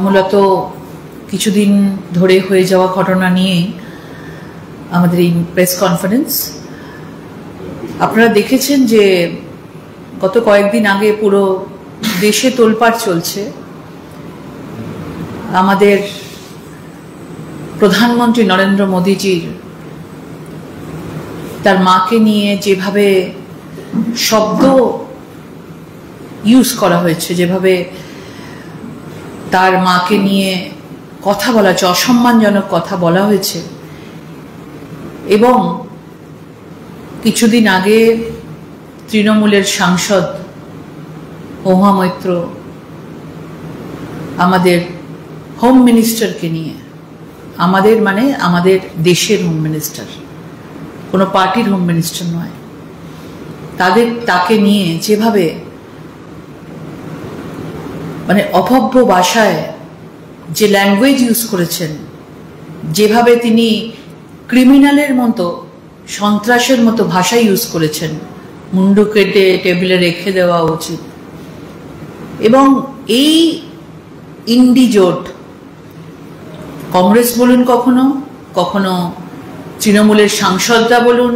মূলত কিছুদিন ধরে হয়ে যাওয়া ঘটনা নিয়ে আমাদের এই প্রেস কনফারেন্স। আপনারা দেখেছেন যে গত কয়েকদিন আগে পুরো দেশে তোলপাড় চলছে। আমাদের প্রধানমন্ত্রী নরেন্দ্র মোদীজির তার মাকে নিয়ে যেভাবে শব্দ ইউজ করা হয়েছে, যেভাবে তার মাকে নিয়ে কথা বলা হয়েছে, অসম্মানজনক কথা বলা হয়েছে, এবং কিছুদিন আগে তৃণমূলের সাংসদ মহুয়া মৈত্র আমাদের হোম মিনিস্টারকে নিয়ে, আমাদের মানে আমাদের দেশের হোম মিনিস্টার, কোনো পার্টির হোম মিনিস্টার নয়, তাকে নিয়ে যেভাবে মানে অভব্য ভাষায় যে ল্যাঙ্গুয়েজ ইউজ করেছেন, যেভাবে তিনি ক্রিমিনালের মতো, সন্ত্রাসের মতো ভাষা ইউজ করেছেন, মুন্ডু কেটে টেবিলে রেখে দেওয়া উচিত। এবং এই ইন্ডিজোট কংগ্রেস বলুন, কখনো কখনো তৃণমূলের সাংসদরা বলুন,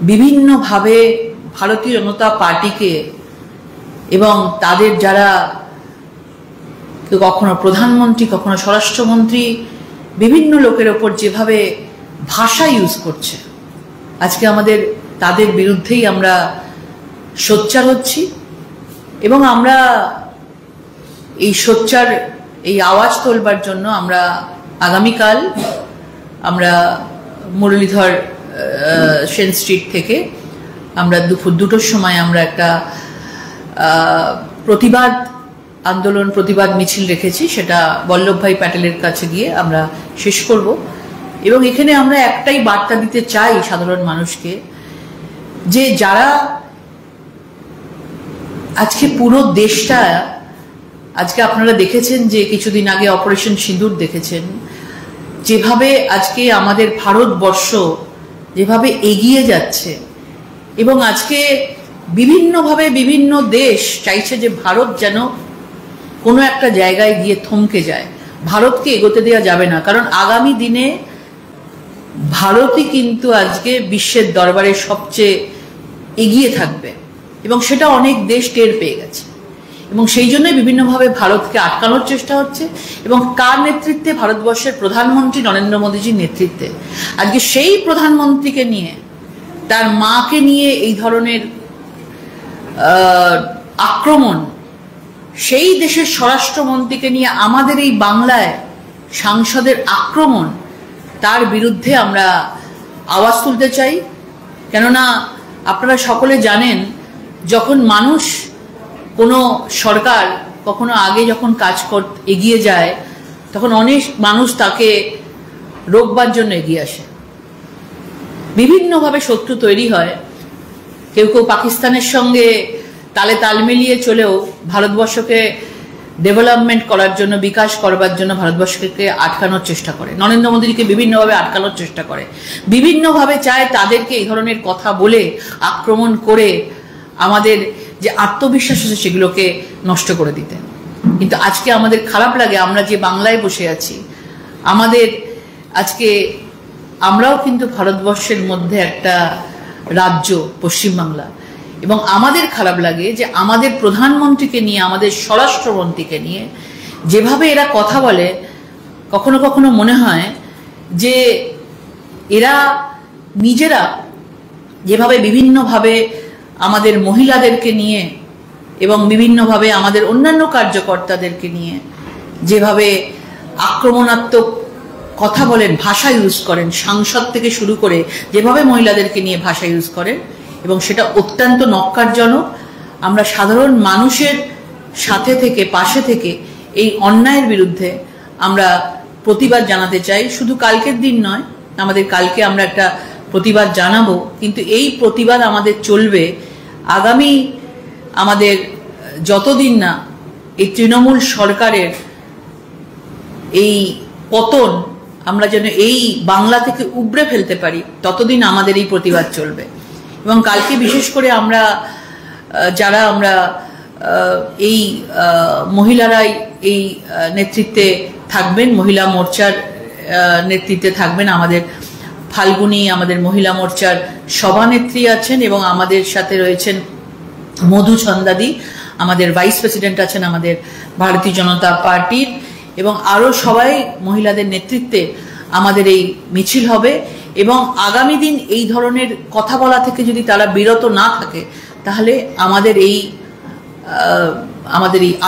বিভিন্নভাবে ভারতীয় জনতা পার্টিকে এবং তাদের যারা কখনো প্রধানমন্ত্রী, কখনো স্বরাষ্ট্রমন্ত্রী, বিভিন্ন লোকের ওপর যেভাবে ভাষা ইউজ করছে, আজকে আমাদের তাদের বিরুদ্ধেই আমরা সোচ্চার হচ্ছি। এবং আমরা এই সোচ্চার, এই আওয়াজ তোলবার জন্য আমরা আগামীকাল আমরা মুরলীধর সেন স্ট্রিট থেকে আমরা দুপুর 2টোর সময় আমরা একটা প্রতিবাদ আন্দোলন, প্রতিবাদ মিছিল রেখেছি। সেটা বল্লভভাই প্যাটেলের কাছে গিয়ে আমরা শেষ করব। এবং এখানে আমরা একটাই বার্তা দিতে চাই সাধারণ মানুষকে, যে যারা আজকে পুরো দেশটা, আজকে আপনারা দেখেছেন যে কিছুদিন আগে অপারেশন সিঁদুর দেখেছেন, যেভাবে আজকে আমাদের ভারতবর্ষ যেভাবে এগিয়ে যাচ্ছে, এবং আজকে বিভিন্নভাবে বিভিন্ন দেশ চাইছে যে ভারত যেন কোনো একটা জায়গায় গিয়ে থমকে যায়। ভারতকে এগোতে দেওয়া যাবে না, কারণ আগামী দিনে ভারতই কিন্তু আজকে বিশ্বের দরবারে সবচেয়ে এগিয়ে থাকবে, এবং সেটা অনেক দেশ টের পেয়ে গেছে। এবং সেই জন্যই বিভিন্নভাবে ভারতকে আটকানোর চেষ্টা হচ্ছে। এবং কার নেতৃত্বে? ভারতবর্ষের প্রধানমন্ত্রী নরেন্দ্র মোদীজির নেতৃত্বে। আজকে সেই প্রধানমন্ত্রীকে নিয়ে, তার মাকে নিয়ে এই ধরনের আক্রমণ, সেই দেশের স্বরাষ্ট্রমন্ত্রীকে নিয়ে আমাদের এই বাংলায় সাংসদের আক্রমণ, তার বিরুদ্ধে আমরা আওয়াজ তুলতে চাই। কেননা আপনারা সকলে জানেন, যখন মানুষ, কোনো সরকার কখনো আগে যখন কাজ এগিয়ে যায়, তখন অনেক মানুষ তাকে রোকবার জন্য এগিয়ে আসে। বিভিন্নভাবে শত্রু তৈরি হয়। কেউ কেউ পাকিস্তানের সঙ্গে তালে তাল মিলিয়ে চলেও ভারতবর্ষকে ডেভেলপমেন্ট করার জন্য, বিকাশ করবার জন্য ভারতবর্ষকে আটকানোর চেষ্টা করে, নরেন্দ্র মোদীকে বিভিন্নভাবে আটকানোর চেষ্টা করে, বিভিন্নভাবে চায় তাদেরকে এই ধরনের কথা বলে, আক্রমণ করে আমাদের যে আত্মবিশ্বাস আছে সেগুলোকে নষ্ট করে দিতে। কিন্তু আজকে আমাদের খারাপ লাগে, আমরা যে বাংলায় বসে আছি, আমাদের আজকে আমরাও কিন্তু ভারতবর্ষের মধ্যে একটা রাজ্য, পশ্চিমবাংলা, এবং আমাদের খারাপ লাগে যে আমাদের প্রধানমন্ত্রীকে নিয়ে, আমাদের স্বরাষ্ট্রমন্ত্রীকে নিয়ে যেভাবে এরা কথা বলে, কখনো কখনো মনে হয় যে এরা নিজেরা যেভাবে বিভিন্নভাবে আমাদের মহিলাদেরকে নিয়ে এবং বিভিন্নভাবে আমাদের অন্যান্য কার্যকর্তাদেরকে নিয়ে যেভাবে আক্রমণাত্মক কথা বলেন, ভাষা ইউজ করেন, সাংসদ থেকে শুরু করে যেভাবে মহিলাদেরকে নিয়ে ভাষা ইউজ করেন, এবং সেটা অত্যন্ত নক্কারজনক। আমরা সাধারণ মানুষের সাথে থেকে, পাশে থেকে এই অন্যায়ের বিরুদ্ধে আমরা প্রতিবাদ জানাতে চাই। শুধু কালকের দিন নয়, আমাদের কালকে আমরা একটা প্রতিবাদ জানাবো, কিন্তু এই প্রতিবাদ আমাদের চলবে আগামী, আমাদের যতদিন না এই তৃণমূল সরকারের এই পতন আমরা যেন এই বাংলা থেকে উবড়ে ফেলতে পারি, ততদিন আমাদের এই প্রতিবাদ চলবে। এবং কালকে বিশেষ করে আমরা যারা আমরা এই মহিলারাই এই নেতৃত্বে থাকবেন, মহিলা মোর্চার নেতৃত্বে থাকবেন। আমাদের ফাল্গুনী আমাদের মহিলা মোর্চার সভানেত্রী আছেন এবং আমাদের সাথে রয়েছেন মধু ছন্দাদি, আমাদের ভাইস প্রেসিডেন্ট আছেন আমাদের ভারতীয় জনতা পার্টির, এবং আরও সবাই মহিলাদের নেতৃত্বে আমাদের এই মিছিল হবে। এবং আগামী দিন এই ধরনের কথা বলা থেকে যদি তারা বিরত না থাকে, তাহলে আমাদের এই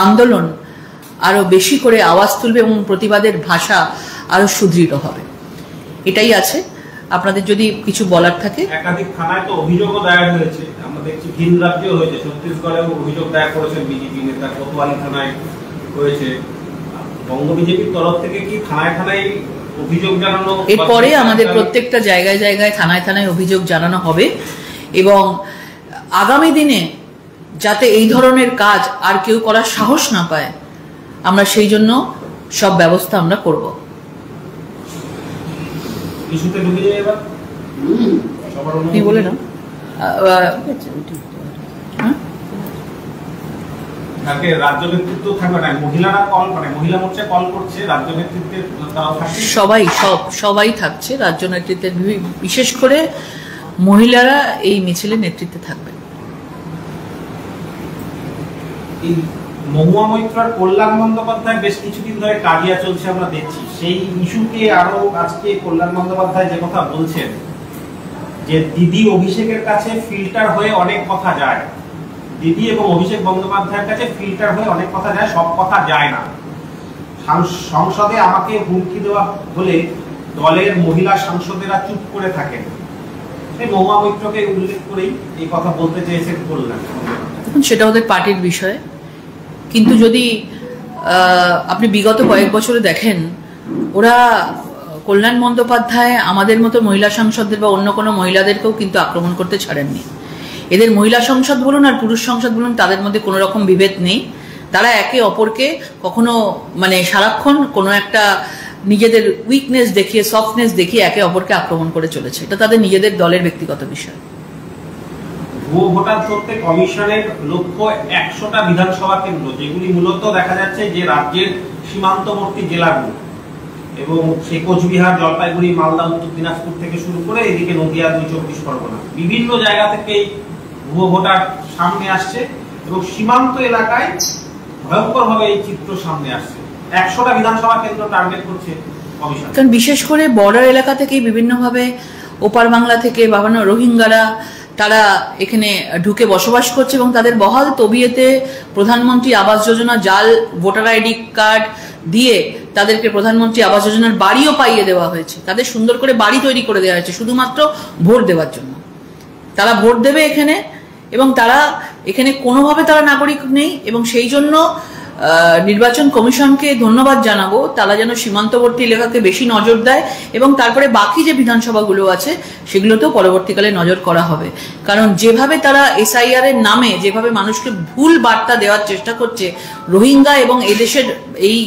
আন্দোলন আরো বেশি করে আওয়াজ তুলবে এবং প্রতিবাদের ভাষা আরো সুদৃঢ় হবে। এটাই আছে। আপনাদের যদি কিছু বলার থাকে। একাধিক থানায় তো অভিযোগও দায়ের হয়েছে, আমরা দেখছি ভিন রাজ্যেও হয়েছে, ছত্তিশগড়েও অভিযোগ দায়ের করেছেন বিজেপি নেতা, কোতোয়ালি থানায় হয়েছে। বঙ্গ বিজেপির তরফ থেকে কি থানায় থানায় অভিযোগ জানানো? এরপরে আমাদের প্রত্যেকটা জায়গায় জায়গায় থানায় থানায় অভিযোগ জানানো হবে এবং আগামী দিনে যাতে এই ধরনের কাজ আর কেউ করার সাহস না পায়, আমরা সেই জন্য সব ব্যবস্থা আমরা করব। ইস্যুতে ঢুকে যাই এবার। কি বলে না তাকে রাজ্য নেতৃত্ব থাকবে না, মহিলারা কল করে, মহিলা মোর্চা কল করছে, রাজ্য নেতৃত্বে সবাই থাকছে। রাজ্য নেতৃত্বের বিশেষ করে মহিলারা এই মিছিলের নেতৃত্বে থাকবেন। মহুয়া মৈত্র আর কল্যাণ বন্দ্যোপাধ্যায় বেশ কিছুদিন ধরে কাজিয়া চলছে, আমরা দেখছি। সেই ইস্যুকে আরো আজকে কল্যাণ বন্দ্যোপাধ্যায় যে কথা বলছেন যে দিদি অভিষেকের কাছে ফিল্টার হয়ে অনেক কথা যায়, দিদি এবং অভিষেক বন্দ্যোপাধ্যায়ের কাছে ফিল্টার হয়ে অনেক কথা যায়, সব কথা যায় না। সংসদে আমাকে হুমকি দেওয়া বলে দলের মহিলা সাংসদেরা চুপ করে থাকেন। সেই মহুয়া মৈত্রকে উল্লেখ করেই এই কথা বলতে চেয়েছেন কল্যাণ। সেটা ওদের পার্টির বিষয়, কিন্তু যদি আপনি বিগত কয়েক বছরে দেখেন, ওরা কল্যাণ বন্দ্যোপাধ্যায় আমাদের মতো মহিলা সাংসদদের বা অন্য কোনো মহিলাদেরকেও কিন্তু আক্রমণ করতে ছাড়েননি। এদের মহিলা সংসদ বলুন আর পুরুষ সংসদ বলুন, তাদের মধ্যে কোনো রকম বিভেদ নেই। তারা একে অপরকে কখনো সারাক্ষণ কোনো একটা নিজেদের উইকনেস দেখিয়ে, সফটনেস দেখিয়ে একে অপরকে আক্রমণ করে চলেছে। এটা তাদের নিজেদের দলের ব্যক্তিগত বিষয়। ভুয়ো ভোটার ধরতে কমিশনের লক্ষ্য 100টা বিধানসভা কেন্দ্র, যেগুলি মূলত দেখা যাচ্ছে যে রাজ্যের সীমান্তবর্তী জেলাগুলো, এবং সে কোচবিহার, জলপাইগুড়ি, মালদা, উত্তর দিনাজপুর থেকে শুরু করে এদিকে নদিয়া, 24 পরগনা, বিভিন্ন জায়গা থেকে ভুয়ো ভোটার সামনে আসছে এবং সীমান্ত এলাকায় ভয়ঙ্কর ভাবে এই চিত্র সামনে আসছে। 100টা বিধানসভা কেন্দ্র টার্গেট করছে কমিশন। কারণ বিশেষ করে বর্ডার এলাকা থেকে বিভিন্নভাবে ওপার বাংলা থেকে বিভিন্ন রোহিঙ্গারা তারা এখানে ঢুকে বসবাস করছে এবং তাদের বহাল তবিয়েতে প্রধানমন্ত্রী আবাস যোজনা জাল ভোটার আইডি কার্ড দিয়ে তাদেরকে প্রধানমন্ত্রী আবাস যোজনার বাড়িও পাইয়ে দেওয়া হয়েছে। তাদের সুন্দর করে বাড়ি তৈরি করে দেওয়া হয়েছে শুধুমাত্র ভোট দেওয়ার জন্য। তারা ভোট দেবে এখানে এবং তারা এখানে কোনোভাবে তারা নাগরিক নেই, এবং সেই জন্য নির্বাচন কমিশনকে ধন্যবাদ জানাবো, তারা যেন সীমান্তবর্তী এলাকাকে বেশি নজর দেয় এবং তারপরে বাকি যে বিধানসভাগুলো আছে সেগুলোতেও পরবর্তীকালে নজর করা হবে। কারণ যেভাবে তারা এসআইআর এর নামে যেভাবে মানুষকে ভুল বার্তা দেওয়ার চেষ্টা করছে, রোহিঙ্গা এবং এদেশের এই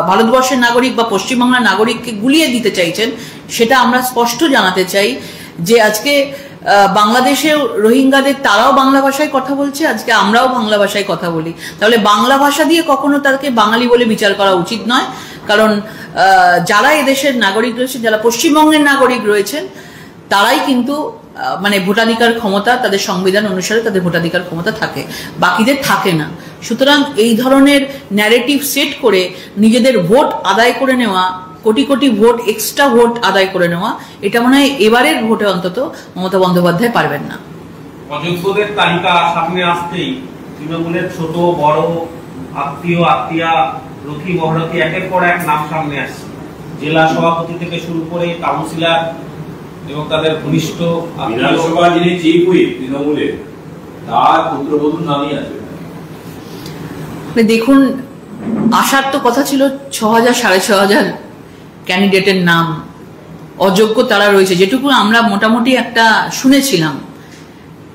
ভারতবর্ষের নাগরিক বা পশ্চিমবাংলার নাগরিককে গুলিয়ে দিতে চাইছেন, সেটা আমরা স্পষ্ট জানাতে চাই যে আজকে বাংলাদেশে রোহিঙ্গাদের তারাও বাংলা ভাষায় কথা বলছে, আজকে আমরাও বাংলা ভাষায় কথা বলি। তাহলে বাংলা ভাষা দিয়ে কখনো তাকে বাঙালি বলে বিচার করা উচিত নয়। কারণ যারা এদেশের নাগরিক রয়েছেন, যারা পশ্চিমবঙ্গের নাগরিক রয়েছেন, তারাই কিন্তু ভোটাধিকার ক্ষমতা, তাদের সংবিধান অনুসারে তাদের ভোটাধিকার ক্ষমতা থাকে, বাকিদের থাকে না। সুতরাং এই ধরনের ন্যারেটিভ সেট করে নিজেদের ভোট আদায় করে নেওয়া, crore crore vote, extra vote আদায় করে নেওয়া, এটা মনে হয় এবারের ভোটে অন্তত মমতা বন্দ্যোপাধ্যায় পারবেন না। অযোগ্যদের তালিকা সামনে আসতেই তৃণমূলের ছোট বড় আত্মীয়া রথী মহারথী একের পর এক নাম সামনে আসছে। জেলা সভাপতি থেকে শুরু করে কাউন্সিলর এবং তাদের ঘনিষ্ঠ বিধানসভা যিনি চিফ হুইপ তৃণমূলের, তার পুত্রবধূর নামই আছে। দেখুন, আসার তো কথা ছিল 6000 6500 ক্যান্ডিডেটের নাম, অযোগ্য তারা রয়েছে যেটুকু আমরা মোটামুটি একটা শুনেছিলাম,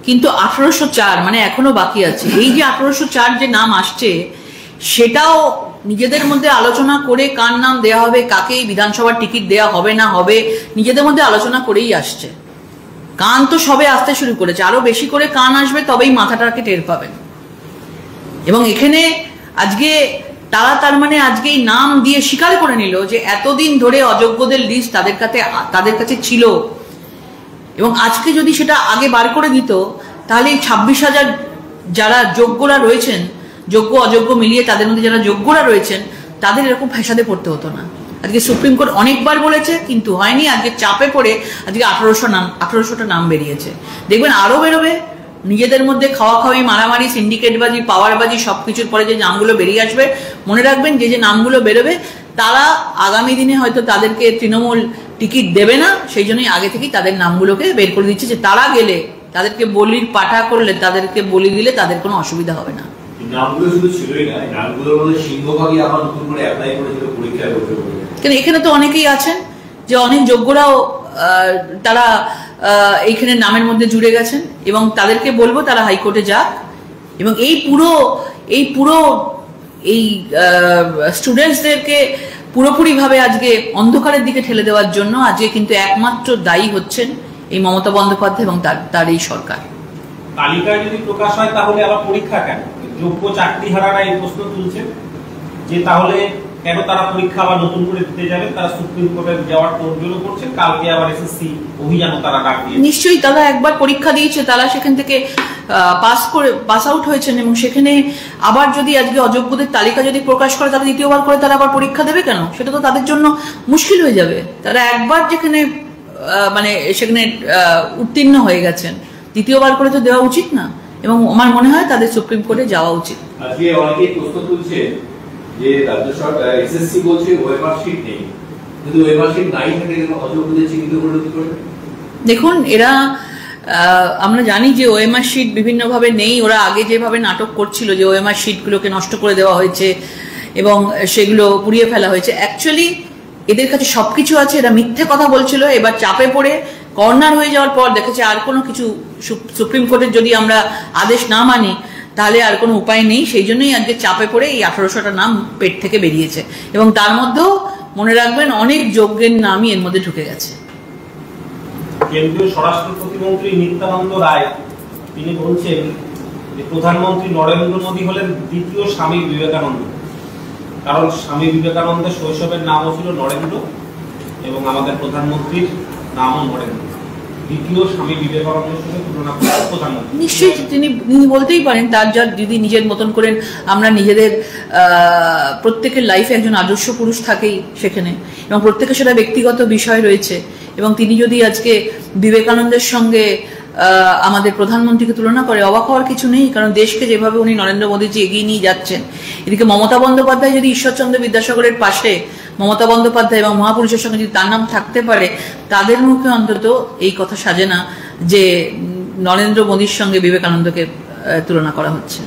কিন্তু 1804 এখনো বাকি আছে। এই যে 1804 যে নাম আসছে, সেটাও নিজেদের মধ্যে আলোচনা করে কার নাম দেয়া হবে, কাকে বিধানসভার টিকিট দেয়া হবে না হবে, নিজেদের মধ্যে আলোচনা করেই আসছে। কান তো সবে আসতে শুরু করেছে, আরো বেশি করে কান আসবে, তবেই মাথাটাকে টের পাবেন। এবং এখানে আজকে তার মানে আজকে এই নাম দিয়ে স্বীকার করে নিল যে এতদিন ধরে অযোগ্যদের লিস্ট তাদের কাছে ছিল, এবং আজকে যদি সেটা আগে বার করে দিত তাহলে এই 26,000 যারা যোগ্যরা রয়েছেন, যোগ্য অযোগ্য মিলিয়ে তাদের মধ্যে যারা যোগ্যরা রয়েছেন তাদের এরকম ফ্যাসাদে পড়তে হতো না। আজকে সুপ্রিম কোর্ট অনেকবার বলেছে কিন্তু হয়নি, আজকে চাপে পড়ে আজকে 1800টা নাম বেরিয়েছে। দেখবেন আরো বেরোবে, নিজেদের মধ্যে খাওয়াখাওয়ি, মারামারি, সিন্ডিকেটবাজি, পাওয়ারবাজি সবকিছুর পরে যে নামগুলো বেরিয়ে আসবে, মনে রাখবেন যে নামগুলো বেরোবে তারা আগামী দিনে হয়তো তাদেরকে তৃণমূল টিকিট দেবে না, সেই জন্যই আগে থেকেই তাদের নামগুলোকে বের করে দিচ্ছে যে তারা গেলে তাদেরকে বলির পাঠা করলে, তাদেরকে বলি দিলে তাদের কোনো অসুবিধা হবে না। নামগুলো শুধু ছিলই না, নামগুলোর মধ্যে সিংহভাগই আবার নতুন করে অ্যাপ্লাই করেছিল পরীক্ষা করতে। কেন এখানে তো অনেকেই আছেন যে অনেক যোগ্যরাও তারা এইখানে নামের মধ্যে জুড়ে গেছেন, এবং তাদেরকে বলবো তারা হাইকোর্টে যাক, এবং এই পুরো স্টুডেন্টসদেরকে পুরোপুরিভাবে আজকে অন্ধকারের দিকে ঠেলে দেওয়ার জন্য আজকে কিন্তু একমাত্র দায়ী হচ্ছেন এই মমতা বন্দ্যোপাধ্যায় এবং তার এই সরকার। তালিকা যদি প্রকাশ হয় তাহলে আবার পরীক্ষা কেন? যোগ্য চাকরিহারারা এই প্রশ্ন তুলছেন যে তাহলে কেন তারা পরীক্ষা আবার নতুন করে দিতে যাবে? তারা সুপ্রিম কোর্টে যাওয়ার তোড়জোড় করছে, কালকে আবার এসএসসি অভিযানও তারা ডাক দিয়েছে। নিশ্চয়ই তারা একবার পরীক্ষা দিয়েছে, তারা সেখান থেকে পাস আউট হয়েছেন, এবং সেখানে আবার যদি আজকে অযোগ্যদের তালিকা যদি প্রকাশ করে তারা দ্বিতীয়বার করে তারা আবার পরীক্ষা দেবে কেন? সেটা তো তাদের জন্য মুশকিল হয়ে যাবে। তারা একবার যেখানে সেখানে উত্তীর্ণ হয়ে গেছেন, দ্বিতীয়বার করে তো দেওয়া উচিত না, এবং আমার মনে হয় তাদের সুপ্রিম কোর্টে যাওয়া উচিত। আজকে অনেকেই প্রশ্ন তুলছে যে রাজ্য সরকার এসএসসি বলছে ওয়েমার শিট নেই, কিন্তু ওয়েমার শিট নাই থাকে অযোগ্যদের চিহ্নিত করে কি করে? দেখুন, এরা আমরা জানি যে ওএমআর শিট বিভিন্নভাবে নেই। ওরা আগে যেভাবে নাটক করছিল যে ওএমআর শিটগুলোকে নষ্ট করে দেওয়া হয়েছে এবং সেগুলো পুড়িয়ে ফেলা হয়েছে, অ্যাকচুয়ালি এদের কাছে সবকিছু আছে, এরা মিথ্যে কথা বলছিল। এবার চাপে পড়ে কর্নার হয়ে যাওয়ার পর দেখেছে আর কোনো কিছু, সুপ্রিম কোর্টের যদি আমরা আদেশ না মানি তাহলে আর কোনো উপায় নেই, সেই জন্যই আজকে চাপে পড়ে এই 1800টা নাম পেট থেকে বেরিয়েছে, এবং তার মধ্যেও মনে রাখবেন অনেক যোগ্যের নামই এর মধ্যে ঢুকে গেছে। কেন্দ্রীয় স্বরাষ্ট্র প্রতিমন্ত্রী নিত্যানন্দ রায় তিনি বলছেন যে প্রধানমন্ত্রী নরেন্দ্র মোদী হলেন দ্বিতীয় স্বামী বিবেকানন্দ, কারণ স্বামী বিবেকানন্দের শৈশবের নামও ছিল নরেন্দ্র এবং আমাদের প্রধানমন্ত্রীর নামও নরেন্দ্র। দ্বিতীয় স্বামী বিবেকানন্দের সঙ্গে তুলনা করে প্রধানমন্ত্রী। নিশ্চয়ই তিনি বলতেই পারেন, তার যা যদি নিজের মতন করেন আমরা নিজেদের প্রত্যেকের লাইফে একজন আদর্শ পুরুষ থাকেই সেখানে, এবং প্রত্যেকের সেটা ব্যক্তিগত বিষয় রয়েছে, এবং তিনি যদি আজকে বিবেকানন্দের সঙ্গে আমাদের প্রধানমন্ত্রীকে তুলনা করে অবাক হওয়ার কিছু নেই, কারণ দেশকে যেভাবে উনি নরেন্দ্র মোদীজি এগিয়ে নিয়ে যাচ্ছেন, এদিকে মমতা বন্দ্যোপাধ্যায় যদি ঈশ্বরচন্দ্র বিদ্যাসাগরের পাশে মমতা বন্দ্যোপাধ্যায় এবং মহাপুরুষের সঙ্গে যদি তার নাম থাকতে পারে, তাদের মুখে অন্তত এই কথা সাজে না যে নরেন্দ্র মোদীর সঙ্গে বিবেকানন্দকে তুলনা করা হচ্ছে।